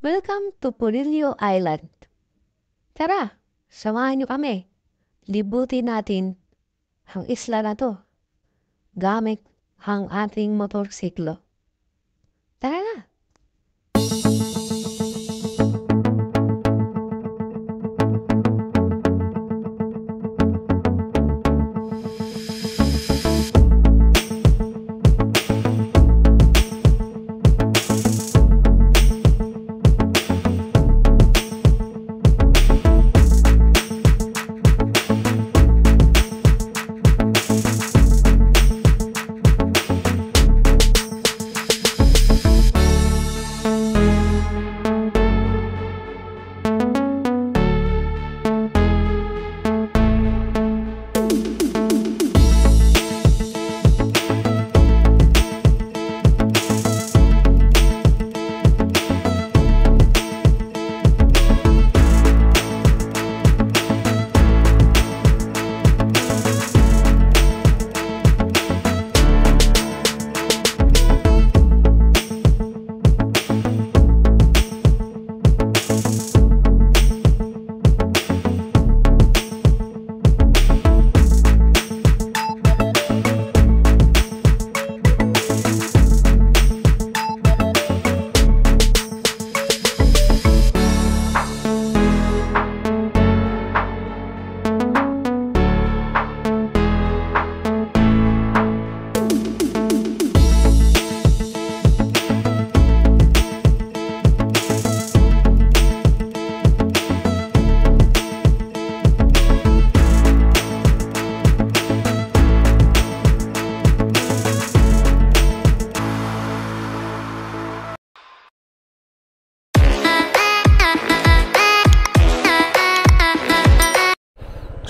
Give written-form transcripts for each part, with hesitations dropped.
Welcome to Purillo Island. Tara, samahan niyo kami. Libutin natin ang isla na to gamit ang ating motorsiklo. Tara na!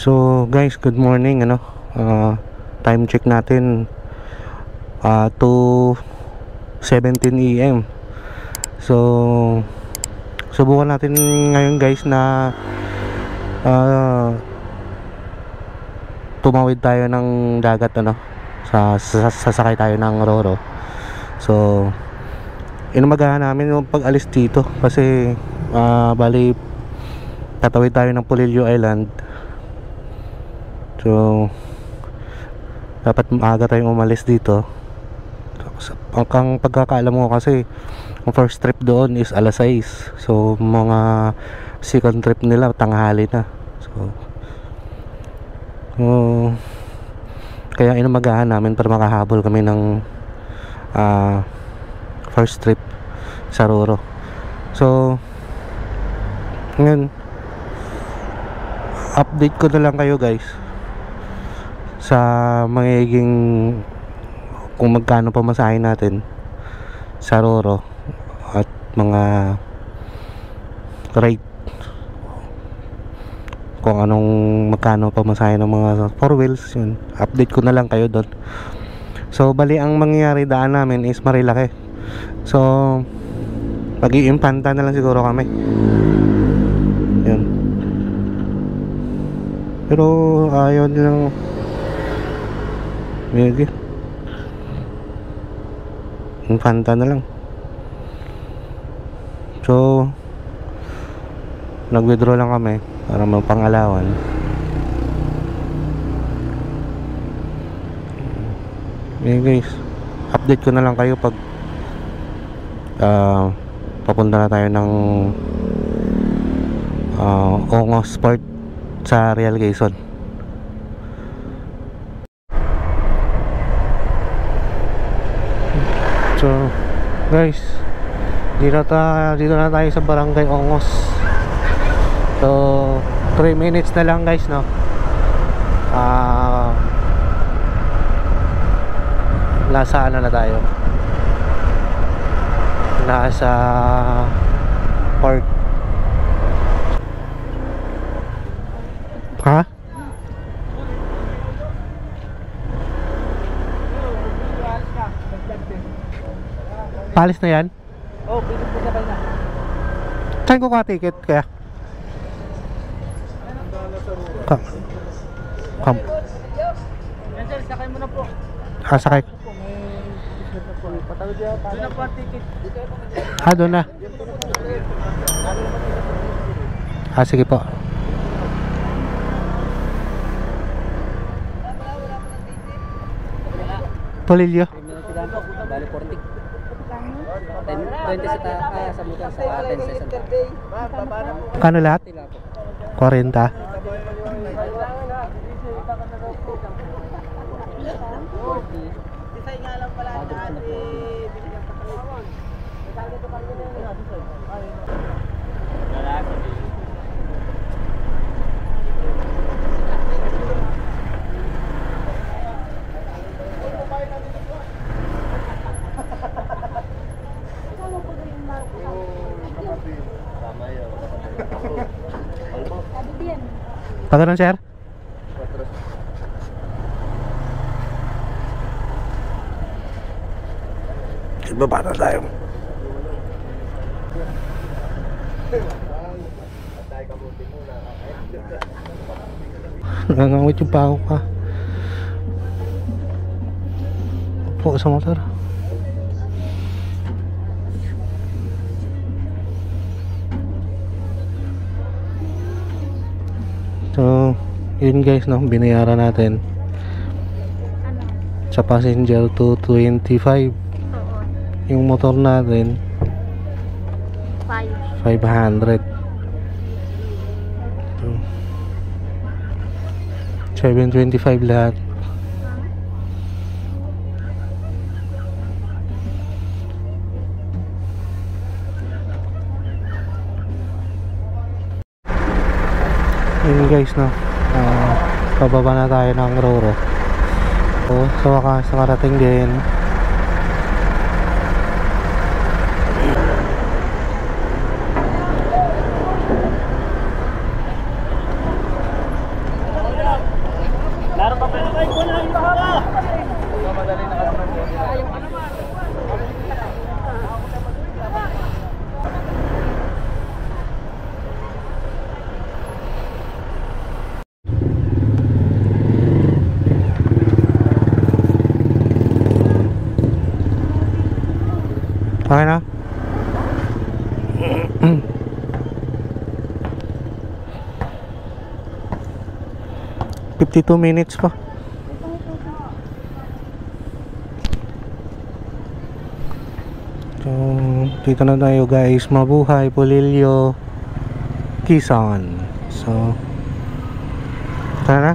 So guys, good morning. Time check natin 2:17 AM. So subukan natin ngayon guys na tumawid tayo ng dagat, sasakay tayo ng Roro. So inumagahan namin yung pag-alis dito kasi bali tatawid tayo ng Purillo Island. So dapat maaga tayong umalis dito. Ang pagkakaalam ko kasi ang first trip doon is alas 6. So mga second trip nila tanghali na. So kaya inumagahan namin para makahabol kami ng first trip sa Roro. So ngayon update ko na lang kayo guys sa magiging kung magkano pamasahin natin sa Roro at mga rate, kung anong magkano pamasahin ng mga 4 wheels. Yun, update ko na lang kayo doon. So bali ang mangyayari daan namin is Marilaki. So mag-iimpanta na lang siguro kami. Yun. Pero ayaw nilang Infanta na lang. So nag-withdraw lang kami para mapangalawan. Guys, update ko na lang kayo pag papunta na tayo ng Ongos Port sa Real Quezon. So guys, dito na tayo sa Barangay Ongos. So 3 minutes na lang guys, no? Nasa ano na tayo? Nasa park. Ha? Palis na yan? Oh, pwede po sabay na. Saan ko ka-ticket kaya? Kam. Yan sir, sakay mo na po. Sakay. Patawid yan. Doon na po ang ticket. Doon na. Sige po. Tolilyo. Bali 40. 20 sa motor sa 10 Kano lahat? 40. Pagkano, sir? Ibaba na tayo. Nangangamit yung pako ka. Upo sa motor. So, yun guys, no, binayaran natin sa passenger to 25. Yung motor natin 500. So, 725 lahat. Yun guys, no, pababa na tayo ng Roro. So, sa wakas nakarating din. Laro pa pala kayo ko na yung bahara. Madali na kasi okay na? 52 minutes pa. So, dito na tayo guys. Mabuhay, Polillo, Quezon. So, tara na.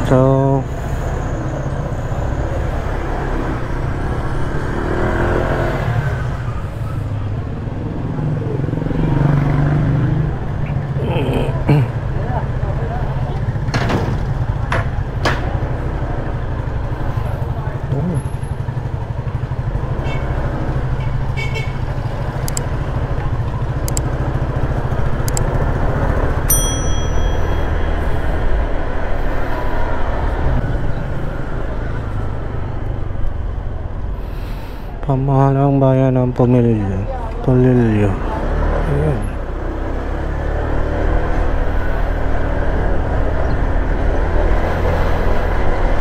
So, pamahalang bayan ng Polillo. Ayan.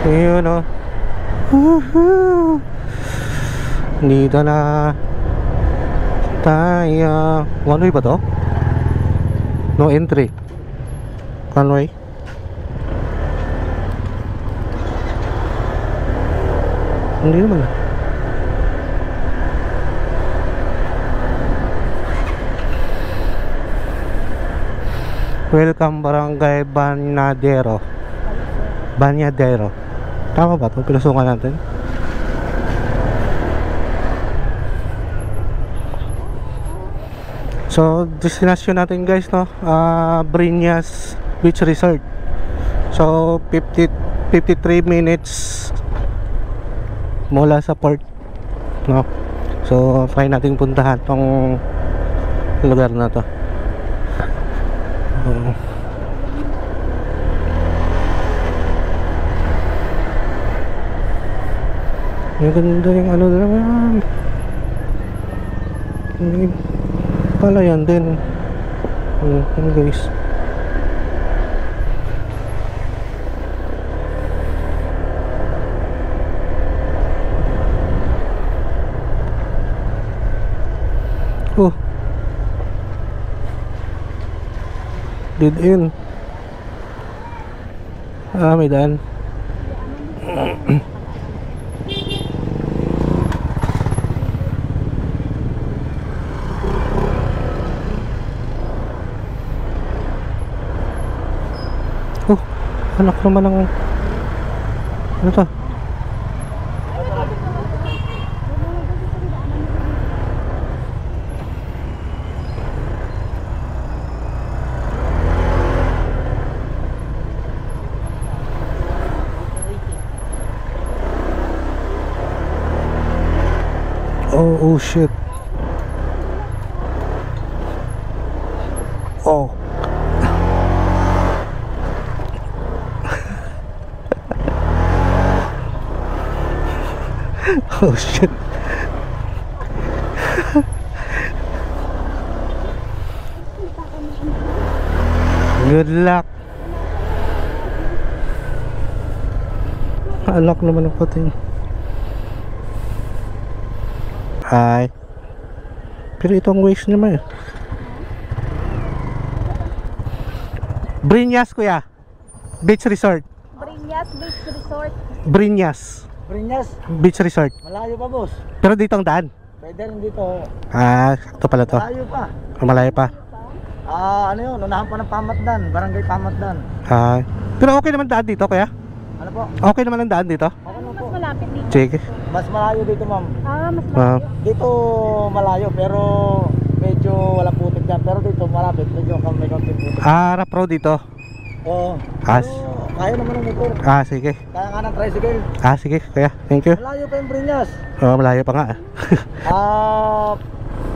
Ayun, oh. Dito na tayo. One way ba to? No entry. One way. Hindi naman. Welcome Barangay Banyadero. Banyadero. Tama ba ito? Pinusungan natin. So, destination natin guys, no? Briñas Beach Resort. So, 53 minutes mula sa port, no? So, try natin puntahan tong lugar na to. Yung ganda yung ano naman. Pala yan din. Ano guys. Oh. Dead end. Ah, may daan. Oh, anak naman ng ano to? Oh shit. Oh. Oh shit. Good luck. Alak naman ang puting. Hi. Pero ito ang waste naman. Brinyas, kuya. Beach Resort. Brinyas Beach Resort. Brinyas Brinyas, Beach Resort. malayo pa boss. Pero dito ang daan. Pwede rin dito. Ah, ito pala to. Malayo pa. Malayo pa. Ano yun, unahan pa ng Pamatdan, Barangay Pamatdan. Ah, pero okay naman daan dito, kuya. Ano po? Okay naman ang daan dito. Okay na Mas po. malapit dito. Sige. Mas malayo dito ma'am. Mas Ah, Dito malayo pero medyo walang putik dyan. Pero dito malapit, medyo may konting putik. Rough road dito. Oo. As. Pero kaya naman ng motor. Sige. Kaya nga ng tricycle. Sige, kuya. Thank you. Malayo pa yung Brinyas. Malayo pa nga.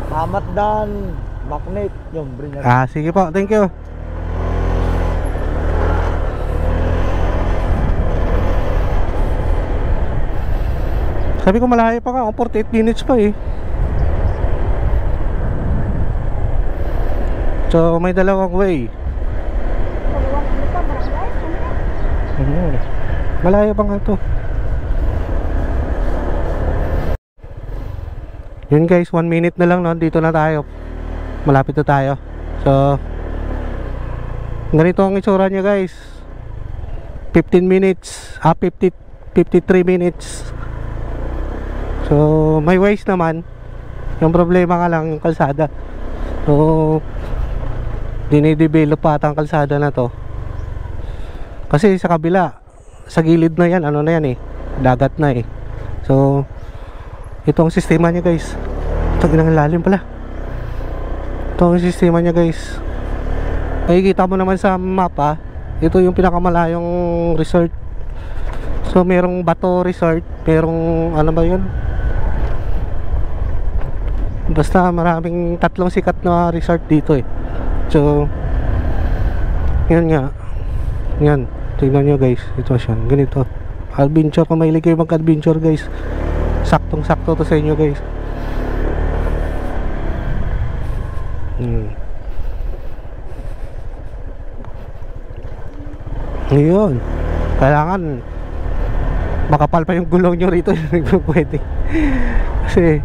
Pamatdan, Maknit, yung Brinyas. Sige po. Thank you. Sabi ko malayo pa nga. 48 minutes pa eh. So may dalawang way. Malayo pa nga to. Yun guys, 1 minute na lang no, dito na tayo. Malapit na tayo. So ganito ang itsura niya guys. 15 minutes, 53 minutes. So may ways naman. Yung problema nga lang yung kalsada. So dinidevelop pa ata ang kalsada na to. Kasi sa kabila, sa gilid na yan, ano na yan eh, dagat na eh. So ito ang sistema niya guys. Ito ginang lalim pala. Ito ang sistema niya guys. Makikita mo naman sa mapa, ito yung pinakamalayong resort. So merong Bato Resort, merong ano ba yun, basta maraming tatlong sikat na resort dito eh. So yan nga. Yan, tingnan nyo guys, ito siya, ganito. Adventure, kung mahilig kayo mag-adventure guys, saktong sakto to sa inyo guys. Ngayon, kailangan makapal pa yung gulong nyo rito. Pwede kasi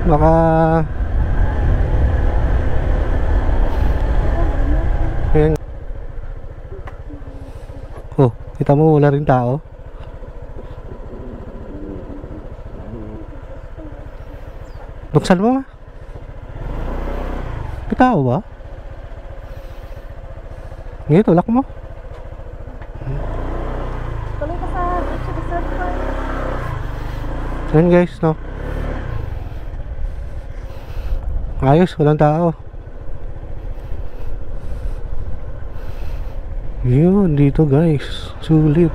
baka ayan. Oh, kita mo wala rin tao. Buksan mo nga. May tao ba? Ngayon, lock mo. Tuloy ka sa Beach Resort ko. Ayan guys, no. Ayos, walang tao. Yun, dito guys, sulit.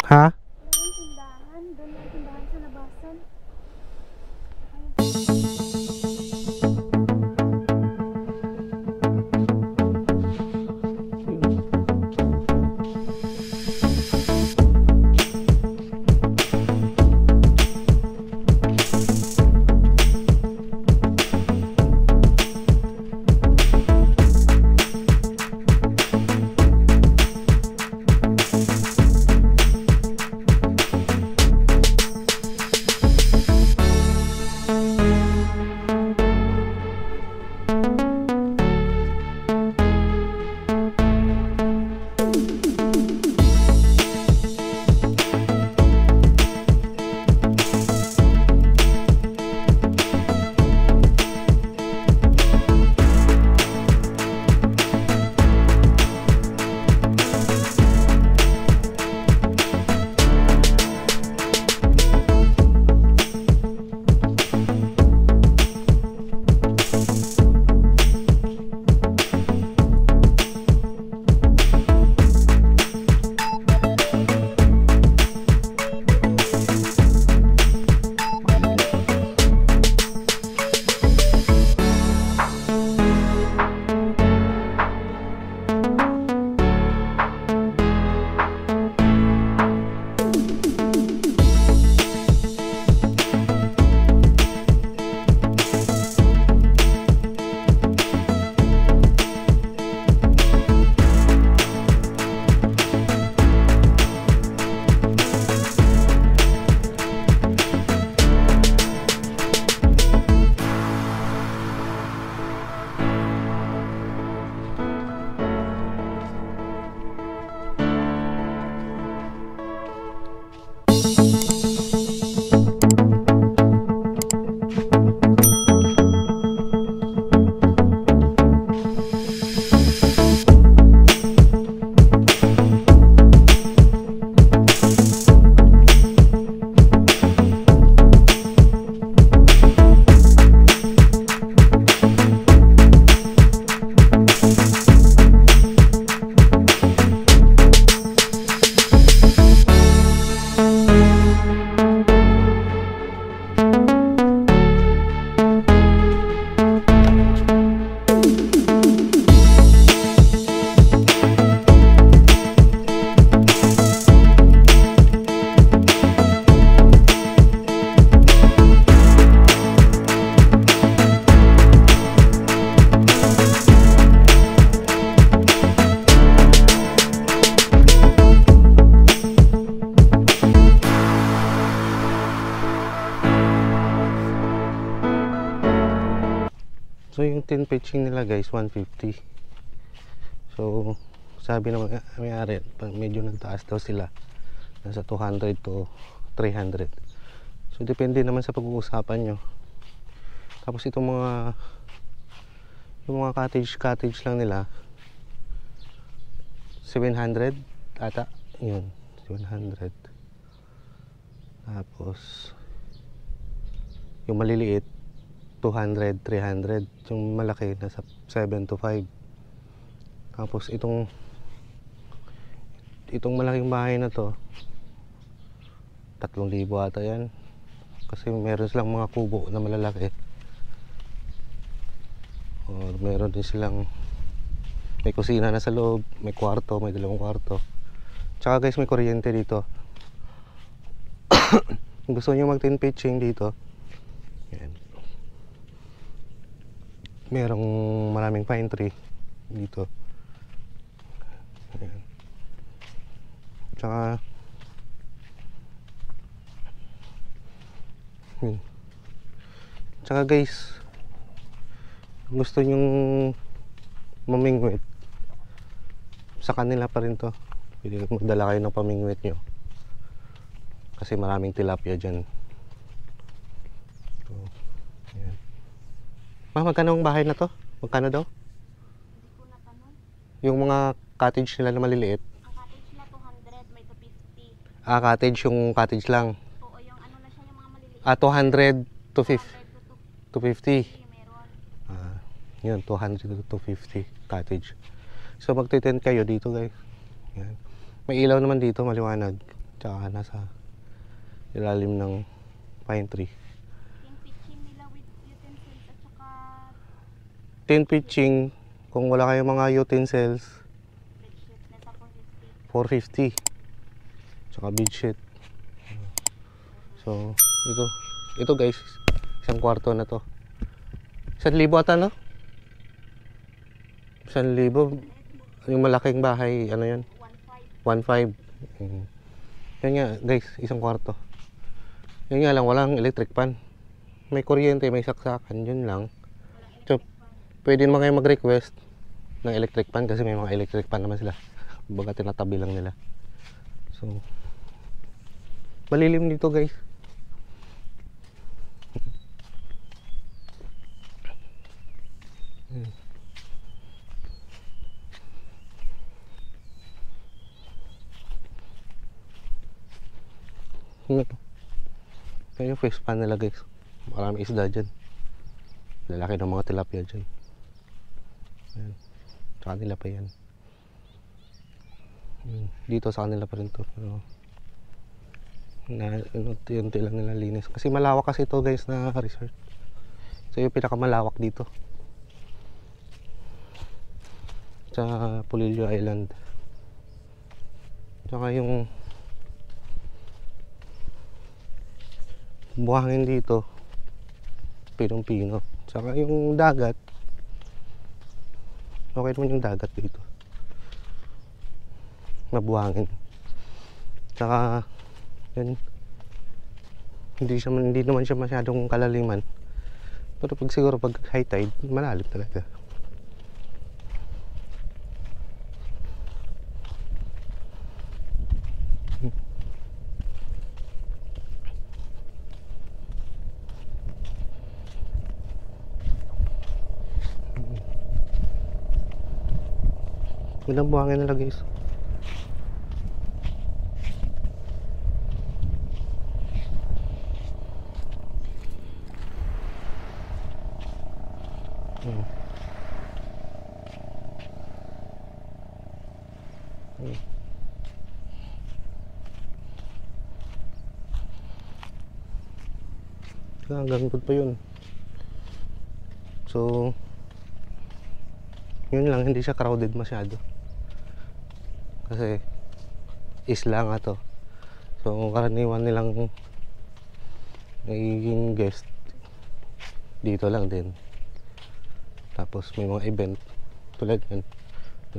Ha? Yung tindahan, doon yung tin pitching nila guys 150. So sabi naman may-ari medyo nagtaas daw sila, nasa 200 to 300. So depende naman sa pag-uusapan nyo. Tapos itong yung mga cottage lang nila 700 ata, yun 700. Tapos yung maliliit 200, 300. Yung malaki nasa 7 to 5. Tapos itong malaking bahay na to 3,000 ata yan. Kasi meron silang mga kubo na malalaki. Or meron din silang may kusina na sa loob, may kwarto, may 2 kwarto. Tsaka guys, may kuryente dito. Kung gusto niyo mag tin pitching dito, yan. Merong maraming pine tree dito. Ayan. Tsaka guys, gusto nyong mamingwit, sa kanila pa rin to. Pwede magdala kayo ng pamingwit nyo kasi maraming tilapia dyan. So, ayan. Magkano ang bahay na to? Magkano daw? Yung mga cottage nila na maliliit? Ang cottage nila 200, may 250. Cottage, yung cottage lang. Oo, yung ano na siya, yung mga maliliit. 200 to 100 to 250. meron. Yun, 200 to 250 cottage. So magtitent kayo dito guys. Yan. May ilaw naman dito, maliwanag. Tsaka nasa ilalim ng pine tree. Tin pitching nila with utensils at saka Tin pitching, kung wala kayong mga utensils, bedsheet nasa 450. 450. Tsaka bedsheet. So, ito guys, isang kwarto na to. 1,000 ata, no? 1,000. Yung malaking bahay, ano yan? 1,500. Yan nga guys, isang kwarto. Yan nga lang, walang electric fan. May kuryente, may saksakan, yun lang. So, pwede naman kayo mag-request ng electric fan kasi may mga electric fan naman sila. Baga tinatabi lang nila. So, malilim dito guys. Kaya yung fish pan nila guys, marami isda dyan. Lalaki ng mga tilapia dyan. Ayan. Sa kanila pa yan. Dito sa kanila pa rin to. Pero unti-unti lang nila linis. Kasi malawak kasi ito guys na resort. So yung pinakamalawak dito sa Polillo Island. Tsaka yung buhangin dito pinong-pino. Tsaka yung dagat, okay naman yung dagat dito, mabuhangin. Tsaka yan, hindi naman siya masyadong kalaliman, pero siguro pag high tide malalim talaga. Magandang buhangin nila guys. Hanggang doon pa yun. So yun lang, hindi siya crowded masyado kasi isla nga to. So karaniwan nilang nagiging guest dito lang din. Tapos may mga event tulad yan,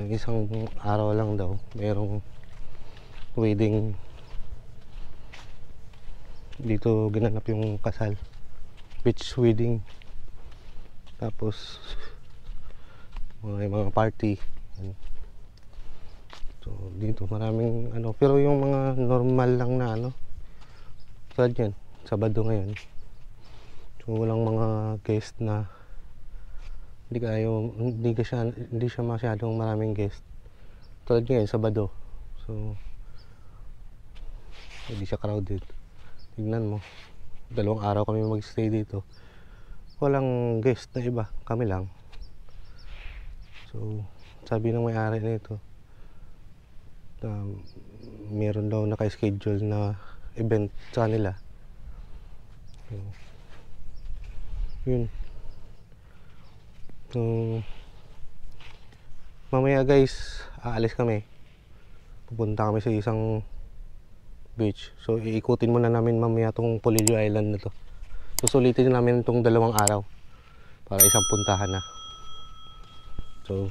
ng isang araw lang daw mayroong wedding dito, ginanap yung kasal, beach wedding. Tapos mga party. Yan. So dito maraming ano, pero yung mga normal lang na ano, tulad yan, Sabado ngayon. So walang mga guest na hindi siya masyadong maraming guest. Tulad ngayon, Sabado. So hindi siya crowded. Tignan mo, 2 araw kami mag-stay dito. Walang guest na iba, kami lang. So sabi ng may-ari nito, meron daw naka-schedule na event sa kanila. So, yun. So, mamaya guys, aalis kami. Pupunta kami sa isang beach. So, iikutin muna namin mamaya tong Polillo Island na to. Susulitin namin itong 2 araw para isang puntahan na. So,